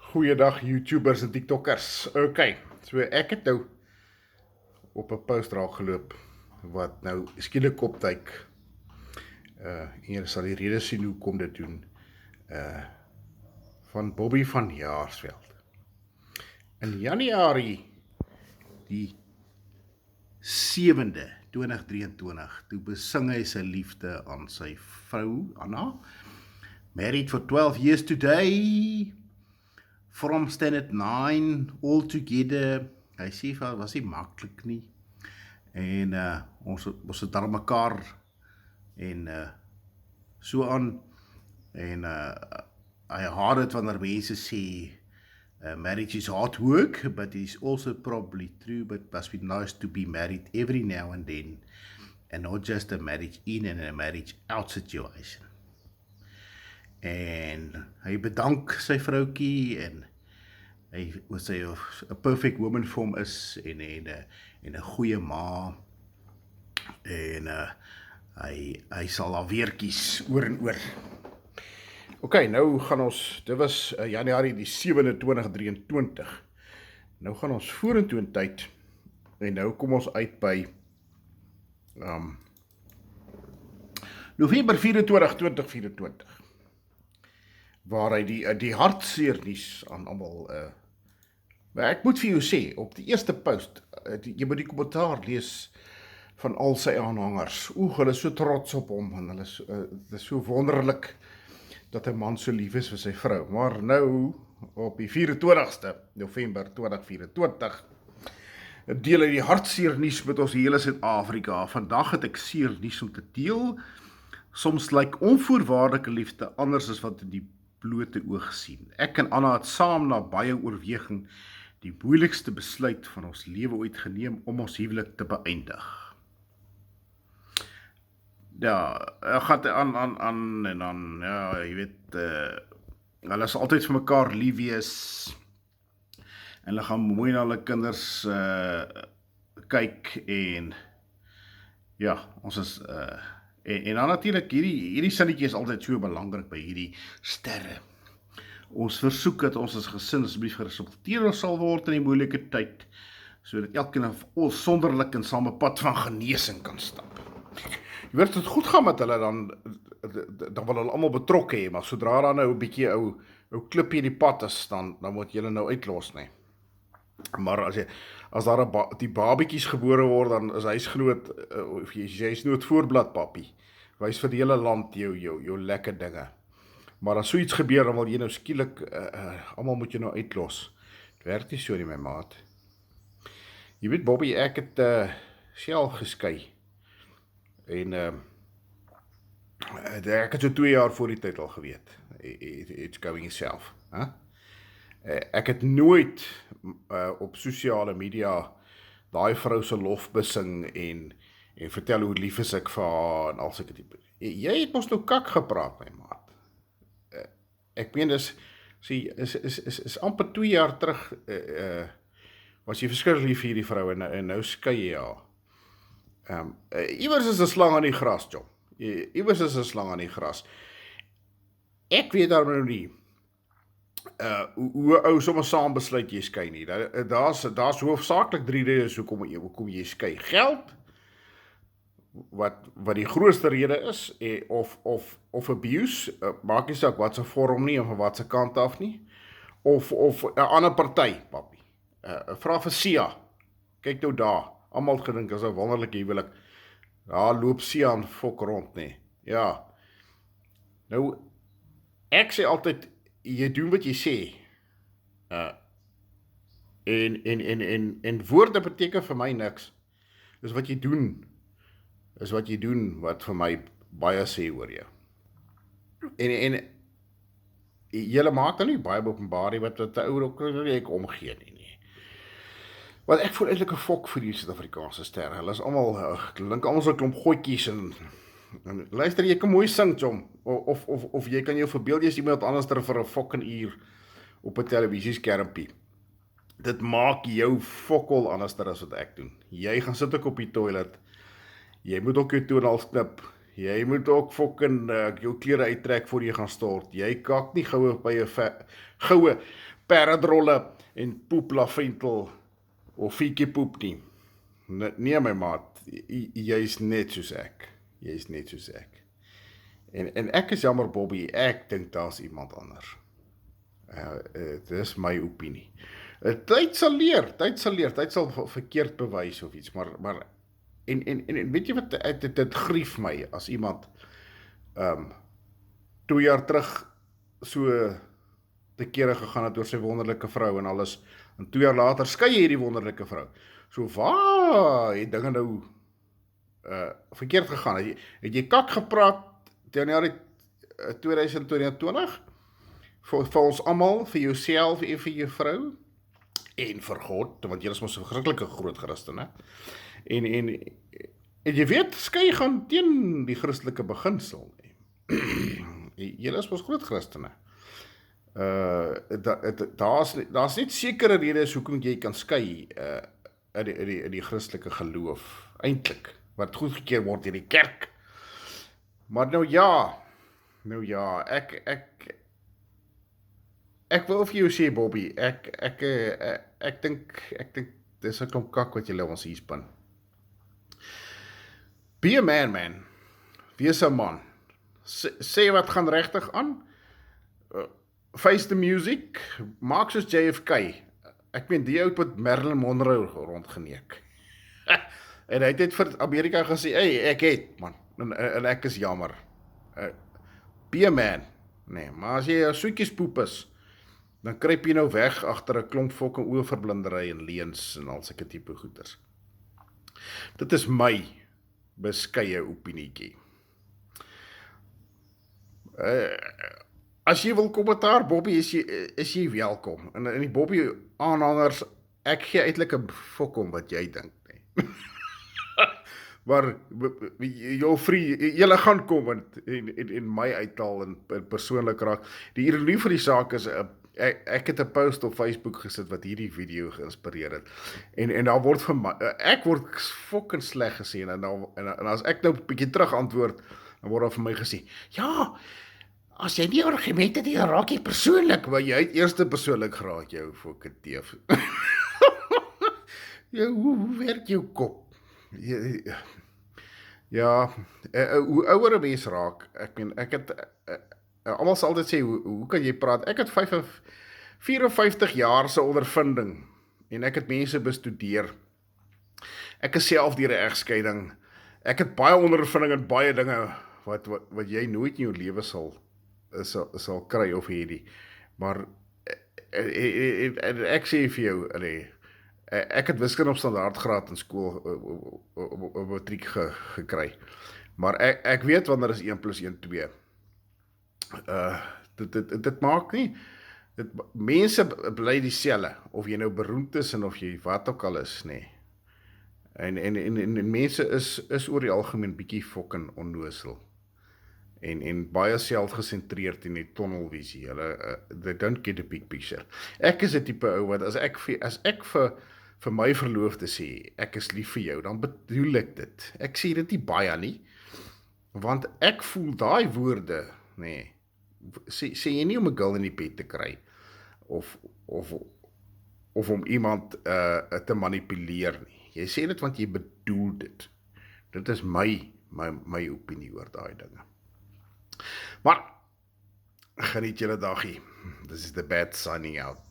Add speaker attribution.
Speaker 1: Goeiedag YouTubers en TikTokkers. Ok, so ek het nou op 'n post raak geloop wat nou skielik opduik. En jy sal die rede sien hoe kom dit doen. Van Bobby van Jaarsveld. In Januarie die 7de 2023, toe besing hy sy liefde aan sy vrou Anna. Married for 12 years today. From Standard 9, all together. Hy sê, was nie maklik nie. En ons het daar mekaar en so aan. En hy haat het wanneer mense sê, marriage is hard work, but it's also probably true, but it must be nice to be married every now and then, and not just a marriage in and a marriage out situation. En hy bedank sy vroukie en hy wat sy 'n perfect woman vir hom is en 'n goeie ma en hy sal haar weer kies oor en oor. Ok, nou gaan ons, dit was Januarie die 7de 2023. Nou gaan ons vorentoe in tyd en nou kom ons uit by November 24, 2024. Waar hy die hartseer nuus aan almal maar ek moet vir jou sê, op die eerste post, jy moet die kommentaar lees van al sy aanhangers. Hulle is so trots op hom en hulle dit is so wonderlik dat 'n man so lief is vir sy vrou. Maar nou op die 24ste November 2024 deel hy die hartseer nuus met ons hele Suid-Afrika. Vandag het ek seer nuus om te deel. Soms lyk onvoorwaardelike liefde anders as wat in die blote oog sien. Ek en Anna het saam na baie oorweging die moeilikste besluit van ons lewe ooit geneem om ons huwelik te beëindig. Ja, gaan aan en dan, ja, jy weet, hulle is altyd vir mekaar lief wees en hulle gaan mooi na hulle kinders kyk en ja, ons is en dan natuurlik, hierdie sinnetjie is altyd so belangrik by hierdie sterre. Ons versoek dat ons as gesin asseblief geresulteer sal word in die moeilike tyd, sodat elkeen van ons sonderlik en saam 'n pad van genesing kan stap. Jy weet, as dit goed gaan met hulle, dan wil hulle almal betrokke hê, maar sodra daar nou 'n bietjie ou klippie in die pad is, dan moet julle nou uitlos, nee. Maar as daar die babetjies gebore word, dan is huisgenoot, of jy's nooit voorblad papi. Wys vir die hele land jou lekker dinge. Maar as so iets gebeur, dan wil jy nou skielik, almal moet jy nou uitlos. Het werk nie so nie, my maat. Jy weet, Bobby, ek het self geskei. En ek het so 2 jaar voor die tyd al geweet. It's going self. Huh? Ek het nooit op sosiale media daai vrou se lof besing en vertel hoe lief is ek vir haar en al sulke tipe. Jy het mos nou kak gepraat, my maat. Ek meen is amper 2 jaar terug was jy verskriklik lief vir hierdie vrou en nou skei jy haar. Iewers is 'n slang aan die gras, John. Iewers is 'n slang aan die gras. Ek weet daar nou nie hoe ou sommer saam besluit jy skei nie. Daar's hoofsaaklik 3 redes hoekom jy skei. Geld, wat die grootste rede is, of abuse, maak nie saak wat se vorm nie, of van wat se kant af nie, of 'n ander party, papi. Vra vir Sia, kyk nou daar, almal het gedink, as 'n wonderlike huwelik, daar loop Sia en fok rond, nee, ja. Nou, ek sê altyd, jy doen wat jy sê, en woorde beteken vir my niks, is wat jy doen, wat vir my baie sê oor jou. En julle maak dan nie baie openbaar nie, wat te ouer ook nie ek omgee nie. Want ek voel eintlik 'n fok vir die Suid-Afrikaanse sterre. Hulle is almal, klink almal so 'n klomp goetjies en luister, jy kan mooi sing, Jom, of jy kan jou verbeel, jy is iemand anders vir 'n fucking uur op 'n televisieskermpie. Dit maak jou fokol anders as wat ek doen. Jy gaan sit ook op die toilet, jy moet ook jou toneel knip, Jy moet ook fucking jou klere uittrek voor jy gaan stort. Jy kak nie goue paradrolle en poep laventel of fietjie poep nie. Nee my maat, jy's net soos ek. Jy's net soos ek. En ek is jammer Bobby, ek dink daar's iemand anders. Dis my opinie. Tyd sal leer, tyd sal verkeerd bewys of iets, maar en weet jy wat, dit grief my as iemand 2 jaar terug so te kere gegaan het oor sy wonderlike vrou en alles, en 2 jaar later skei hierdie wonderlike vrou. So waar het dinge nou verkeerd gegaan? Het jy kak gepraat Januarie 2022 vir ons almal, vir jouself en vir jou vrou en vir God, want jy is mos so verskriklike groot Christen, hè? En jy weet, skei gaan teen die Christelike beginsel. Jy is mos groot Christene. Daar's net sekere redes hoekom jy kan skei in die Christelike geloof, eintlik, wat goedgekeur word in die kerk. Maar nou ja, ek wil vir jou sê, Bobby, ek dink, dis 'n klomp kak wat jy lê ons hier spin. Be a man. Wees 'n man. Sê wat gaan regtig aan. Face the music. Maak soos JFK. Ek meen, die ou het Marilyn Monroe rondgeneek. En hy het vir Amerika gesê, hey, ek het, man. En ek is jammer. Be a man. Nee, maar as jy 'n soetjiespoep is, dan kruip jy nou weg agter 'n klomp fucking oorverblindery en leuns en al sulke tipe goeders. Dit is my beskeie opinietjie. As jy wil kommentaar, Bobby, is jy welkom. En die Bobby aanhangers, ek gee eintlik 'n fok om wat jy dink, nee. Maar julle gaan kom en my uithaal en persoonlik raak. Die ironie van die saak is, ek het 'n post op Facebook gesit wat hierdie video geïnspireer het. En daar word vir my, ek word fucking sleg gesien, en as ek nou 'n bietjie terug antwoord, dan word daar vir my gesê, ja, as jy nie argumente het, dan raak jy persoonlik, maar jy het eerste persoonlik geraak, jou fucking teef. Hoe werk jou kop? Ja, hoe ouer 'n mens raak, ek het, almal sal altyd sê, hoe kan jy praat? Ek het 54 jaar se ondervinding, en ek het mense bestudeer. Ek is self deur 'n egskeiding. Ek het baie ondervinding in baie dinge, wat jy nooit in jou lewe sal kry of hierdie. Maar, ek sê vir jou, ek het wiskunde op standaardgraad in skool op matriek gekry. Maar ek weet wanneer is 1 + 1 2. Dit maak nie, mense bly dieselfde, of jy nou beroemd is en of jy wat ook al is, nee. En mense is oor die algemeen bietjie fucking onnoosel. En baie selfgesentreerd in die tunnelvisie. They don't get the big picture. Ek is 'n tipe ou wat as ek vir my verloofde sê, ek is lief vir jou, dan bedoel ek dit. Ek sê dit nie baie nie, want ek voel daai woorde, nee, sê jy nie om 'n girl in die bed te kry, of om iemand te manipuleer nie. Jy sê dit want jy bedoel dit. Dit is my opinie oor daai dinge. Maar, geniet julle dagie. This is the bad signing out.